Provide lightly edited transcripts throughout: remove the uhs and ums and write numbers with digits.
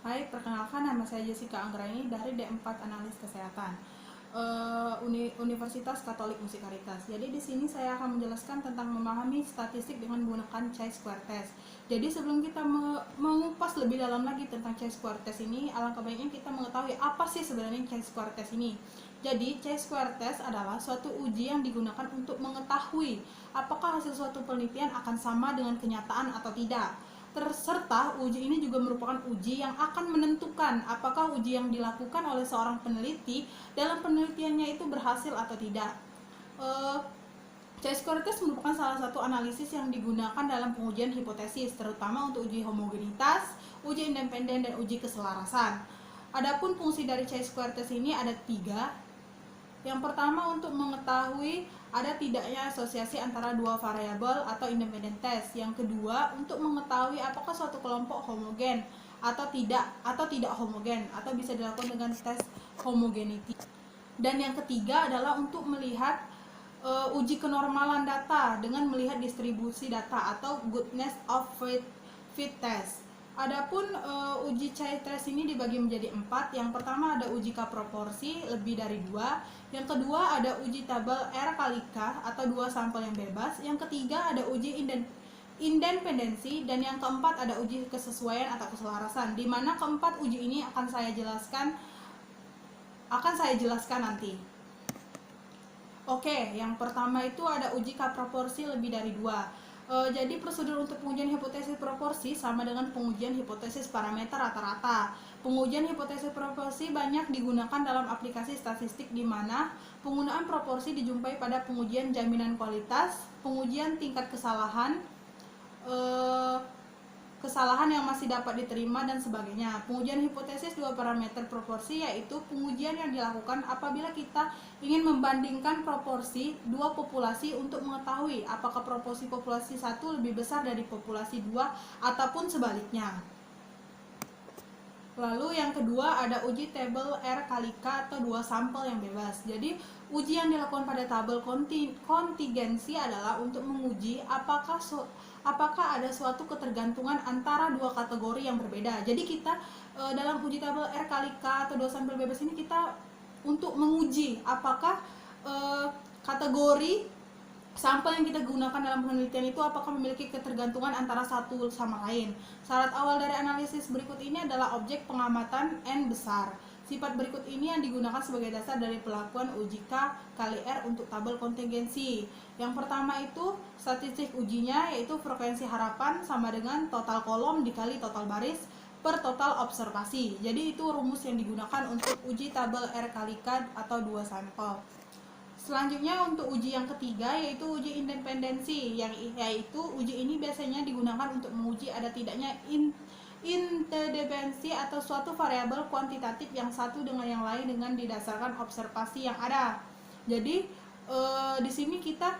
Hai, perkenalkan nama saya Jessica Anggraini dari D4 Analis Kesehatan, Universitas Katolik Musikaritas. Jadi di sini saya akan menjelaskan tentang memahami statistik dengan menggunakan chi-square test. Jadi sebelum kita mengupas lebih dalam lagi tentang chi-square test ini, alangkah baiknya kita mengetahui apa sih sebenarnya chi-square test ini. Jadi chi-square test adalah suatu uji yang digunakan untuk mengetahui apakah hasil suatu penelitian akan sama dengan kenyataan atau tidak. Serta uji ini juga merupakan uji yang akan menentukan apakah uji yang dilakukan oleh seorang peneliti dalam penelitiannya itu berhasil atau tidak. Chi-square test merupakan salah satu analisis yang digunakan dalam pengujian hipotesis, terutama untuk uji homogenitas, uji independen, dan uji keselarasan. Adapun fungsi dari chi-square test ini ada 3. Yang pertama, untuk mengetahui ada tidaknya asosiasi antara dua variabel atau independent test. Yang kedua, untuk mengetahui apakah suatu kelompok homogen atau tidak homogen, atau bisa dilakukan dengan tes homogeneity. Dan yang ketiga adalah untuk melihat uji kenormalan data dengan melihat distribusi data atau goodness of fit test. Adapun uji chi-test ini dibagi menjadi 4. Yang pertama ada uji K proporsi lebih dari 2. Yang kedua ada uji tabel R kali K atau 2 sampel yang bebas. Yang ketiga ada uji independensi, dan yang keempat ada uji kesesuaian atau keselarasan. Di mana keempat uji ini akan saya jelaskan nanti. Oke, yang pertama itu ada uji K proporsi lebih dari 2. Jadi prosedur untuk pengujian hipotesis proporsi sama dengan pengujian hipotesis parameter rata-rata. Pengujian hipotesis proporsi banyak digunakan dalam aplikasi statistik, di mana penggunaan proporsi dijumpai pada pengujian jaminan kualitas, pengujian tingkat kesalahan yang masih dapat diterima, dan sebagainya. Pengujian hipotesis dua parameter proporsi yaitu pengujian yang dilakukan apabila kita ingin membandingkan proporsi dua populasi untuk mengetahui apakah proporsi populasi 1 lebih besar dari populasi 2 ataupun sebaliknya. Lalu yang kedua ada uji tabel R kali K atau 2 sampel yang bebas. Jadi uji yang dilakukan pada tabel kontingensi adalah untuk menguji apakah ada suatu ketergantungan antara dua kategori yang berbeda. Jadi kita dalam uji tabel R kali K atau 2 sampel bebas ini kita untuk menguji apakah kategori sampel yang kita gunakan dalam penelitian itu apakah memiliki ketergantungan antara satu sama lain. Syarat awal dari analisis berikut ini adalah objek pengamatan N besar. Sifat berikut ini yang digunakan sebagai dasar dari pelakuan uji K kali R untuk tabel kontingensi. Yang pertama itu statistik ujinya, yaitu frekuensi harapan sama dengan total kolom dikali total baris per total observasi. Jadi itu rumus yang digunakan untuk uji tabel R kali K atau 2 sampel. Selanjutnya untuk uji yang ketiga yaitu uji independensi, yaitu uji ini biasanya digunakan untuk menguji ada tidaknya interdependensi atau suatu variabel kuantitatif yang satu dengan yang lain dengan didasarkan observasi yang ada. Jadi di sini kita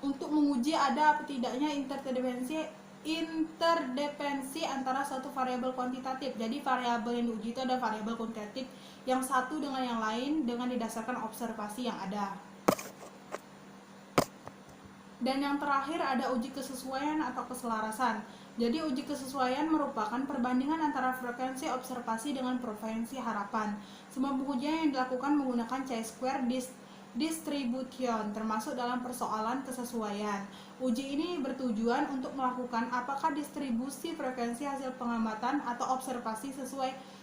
untuk menguji ada apa tidaknya interdependensi antara suatu variabel kuantitatif. Jadi variabel yang diuji itu ada variabel kuantitatif yang satu dengan yang lain dengan didasarkan observasi yang ada. Dan yang terakhir ada uji kesesuaian atau keselarasan. Jadi uji kesesuaian merupakan perbandingan antara frekuensi observasi dengan frekuensi harapan. Semua pengujian yang dilakukan menggunakan chi-square distribution, termasuk dalam persoalan kesesuaian. Uji ini bertujuan untuk melakukan apakah distribusi frekuensi hasil pengamatan atau observasi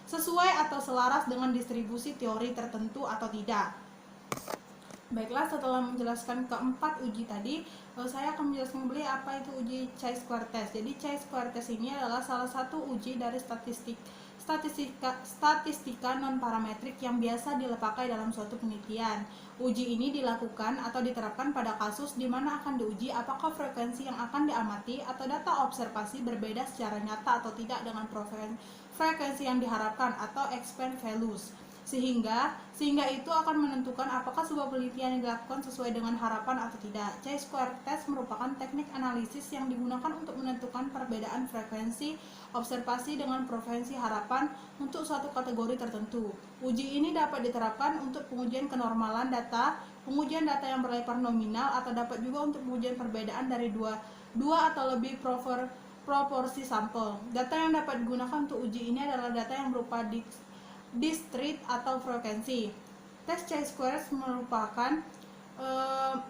sesuai atau selaras dengan distribusi teori tertentu atau tidak. Baiklah, setelah menjelaskan keempat uji tadi, saya akan menjelaskan kembali apa itu uji chi-square test. Jadi chi-square test ini adalah salah satu uji dari statistika non-parametrik yang biasa dipakai dalam suatu penelitian. Uji ini dilakukan atau diterapkan pada kasus di mana akan diuji apakah frekuensi yang akan diamati atau data observasi berbeda secara nyata atau tidak dengan frekuensi yang diharapkan atau expected values. Sehingga itu akan menentukan apakah sebuah penelitian yang dilakukan sesuai dengan harapan atau tidak. Chi-square test merupakan teknik analisis yang digunakan untuk menentukan perbedaan frekuensi observasi dengan frekuensi harapan untuk suatu kategori tertentu. Uji ini dapat diterapkan untuk pengujian kenormalan data, pengujian data yang berlebar nominal, atau dapat juga untuk pengujian perbedaan dari dua atau lebih proporsi sampel. Data yang dapat digunakan untuk uji ini adalah data yang berupa discrete atau frekuensi. Tes chi-square merupakan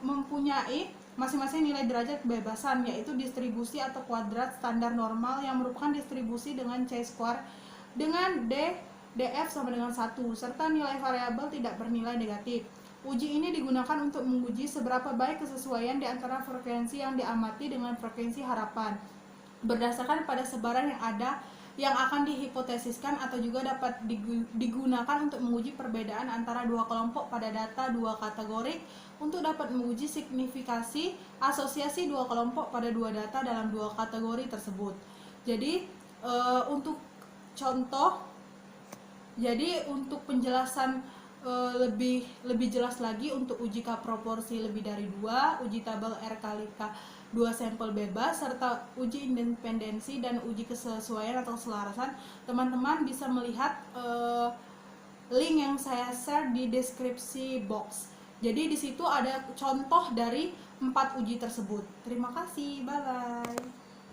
mempunyai masing-masing nilai derajat kebebasan, yaitu distribusi atau kuadrat standar normal yang merupakan distribusi dengan chi-square dengan df sama dengan 1, serta nilai variabel tidak bernilai negatif. Uji ini digunakan untuk menguji seberapa baik kesesuaian di antara frekuensi yang diamati dengan frekuensi harapan, berdasarkan pada sebaran yang ada yang akan dihipotesiskan, atau juga dapat digunakan untuk menguji perbedaan antara dua kelompok pada data dua kategorik untuk dapat menguji signifikasi asosiasi dua kelompok pada dua data dalam dua kategori tersebut. Jadi untuk contoh, jadi untuk penjelasan lebih jelas lagi, untuk uji K proporsi lebih dari 2, uji tabel R kali K 2 sampel bebas, serta uji independensi dan uji kesesuaian atau keselarasan, teman-teman bisa melihat link yang saya share di deskripsi box. Jadi di situ ada contoh dari 4 uji tersebut. Terima kasih, bye bye.